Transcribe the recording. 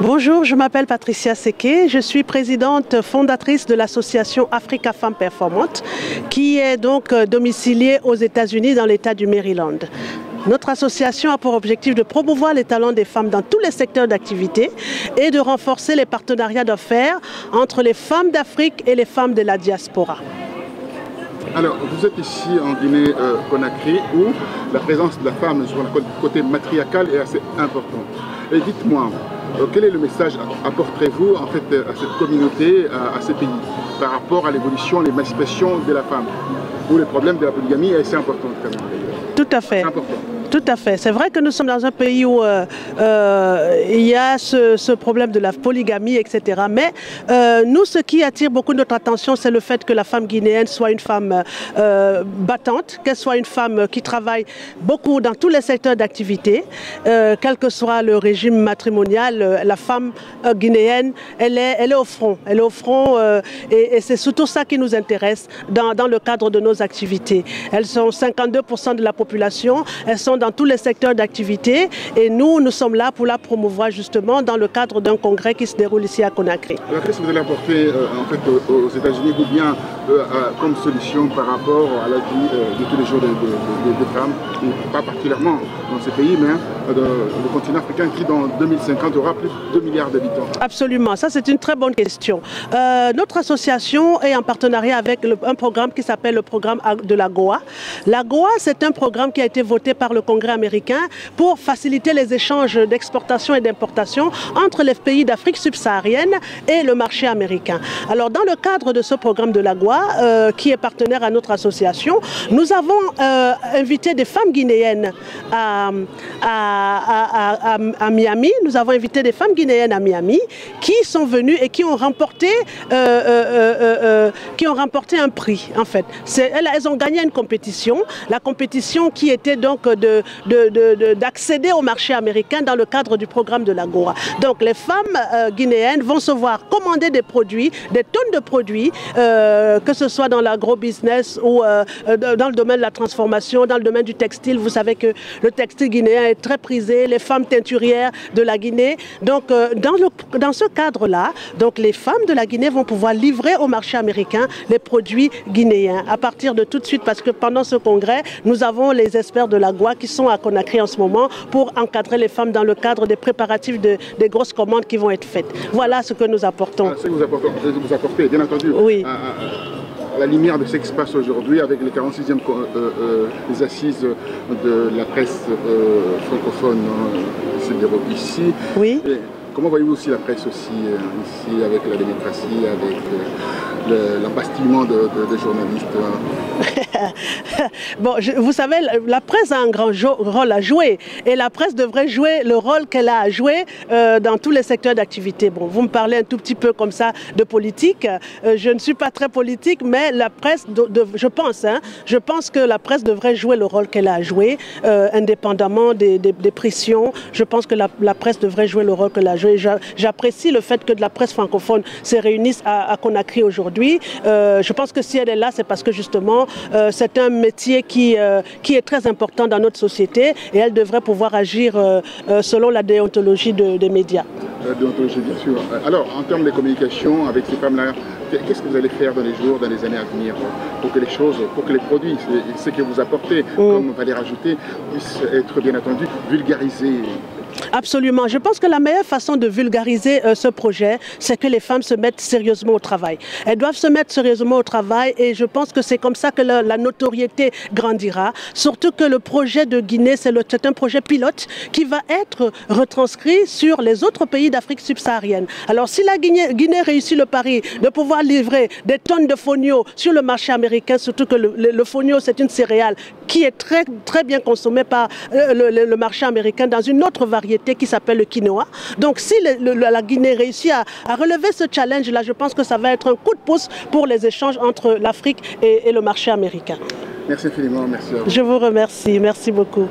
Bonjour, je m'appelle Patricia Seké, je suis présidente fondatrice de l'association Africa Femmes Performantes qui est donc domiciliée aux États-Unis dans l'État du Maryland. Notre association a pour objectif de promouvoir les talents des femmes dans tous les secteurs d'activité et de renforcer les partenariats d'affaires entre les femmes d'Afrique et les femmes de la diaspora. Alors, vous êtes ici en Guinée-Conakry où la présence de la femme sur le côté matriarcal est assez importante. Et dites-moi, quel est le message apporterez-vous en fait à cette communauté, à ces pays, par rapport à l'évolution, l'émancipation de la femme, où le problème de la polygamie est assez important quand même. Tout à fait. Tout à fait. C'est vrai que nous sommes dans un pays où il y a ce problème de la polygamie, etc. Mais nous, ce qui attire beaucoup notre attention, c'est le fait que la femme guinéenne soit une femme battante, qu'elle soit une femme qui travaille beaucoup dans tous les secteurs d'activité, quel que soit le régime matrimonial. La femme guinéenne, elle est au front. Elle est au front et c'est surtout ça qui nous intéresse dans le cadre de nos activités. Elles sont 52% de la population, elles sont dans tous les secteurs d'activité et nous sommes là pour la promouvoir justement dans le cadre d'un congrès qui se déroule ici à Conakry. Alors qu'est-ce que vous allez apporter en fait aux États-Unis ou bien comme solution par rapport à la vie de tous les jours des femmes, et pas particulièrement dans ces pays, mais le continent africain qui dans 2050 aura plus de 2 milliards d'habitants? Absolument, ça c'est une très bonne question. Notre association est en partenariat avec un programme qui s'appelle le programme de la GOA. La GOA, c'est un programme qui a été voté par le Congrès américain pour faciliter les échanges d'exportation et d'importation entre les pays d'Afrique subsaharienne et le marché américain. Alors dans le cadre de ce programme de la GOA, qui est partenaire à notre association, nous avons invité des femmes guinéennes à Miami. Nous avons invité des femmes guinéennes à Miami qui sont venues et qui ont remporté un prix en fait. Elles ont gagné une compétition, la compétition qui était donc d'accéder au marché américain dans le cadre du programme de la GOA. Donc les femmes guinéennes vont se voir commander des produits, des tonnes de produits, que ce soit dans l'agro-business ou dans le domaine de la transformation, dans le domaine du textile. Vous savez que le textile guinéen est très prisé, les femmes teinturières de la Guinée. Donc dans ce cadre-là, donc les femmes de la Guinée vont pouvoir livrer au marché américain les produits guinéens à partir de tout de suite, parce que pendant ce congrès, nous avons les experts de la GOA qui sont à Conakry en ce moment pour encadrer les femmes dans le cadre des préparatifs des grosses commandes qui vont être faites. Voilà ce que nous apportons. Ce que vous apportez, bien entendu, oui. À la lumière de ce qui se passe aujourd'hui avec les 46e les assises de la presse francophone qui se déroulent ici. Oui. Et comment voyez-vous aussi la presse aussi ici avec la démocratie, avec l'embastillement de journalistes? Bon, vous savez, la presse a un grand rôle à jouer et la presse devrait jouer le rôle qu'elle a à jouer dans tous les secteurs d'activité. Bon, vous me parlez un tout petit peu comme ça de politique. Je ne suis pas très politique, mais la presse, je pense que la presse devrait jouer le rôle qu'elle a à jouer, indépendamment des pressions. Je pense que la presse devrait jouer le rôle qu'elle a à jouer. J'apprécie le fait que de la presse francophone se réunisse à Conakry aujourd'hui. Je pense que si elle est là, c'est parce que justement, c'est un métier qui est très important dans notre société et elle devrait pouvoir agir selon la déontologie des médias. La déontologie, bien sûr. Alors, en termes de communication avec ces femmes-là, qu'est-ce que vous allez faire dans les jours, dans les années à venir pour que les choses, pour que les produits, ce que vous apportez comme valeur ajoutée, puissent être bien entendu vulgarisés? Absolument. Je pense que la meilleure façon de vulgariser ce projet, c'est que les femmes se mettent sérieusement au travail. Elles doivent se mettre sérieusement au travail et je pense que c'est comme ça que la notoriété grandira. Surtout que le projet de Guinée, c'est un projet pilote qui va être retranscrit sur les autres pays d'Afrique subsaharienne. Alors si la Guinée réussit le pari de pouvoir livrer des tonnes de fonio sur le marché américain, surtout que le fonio c'est une céréale qui est très, très bien consommée par le marché américain dans une autre variété qui s'appelle le quinoa. Donc si la Guinée réussit à relever ce challenge-là, je pense que ça va être un coup de pouce pour les échanges entre l'Afrique et le marché américain. Merci infiniment, merci à vous. Je vous remercie, merci beaucoup.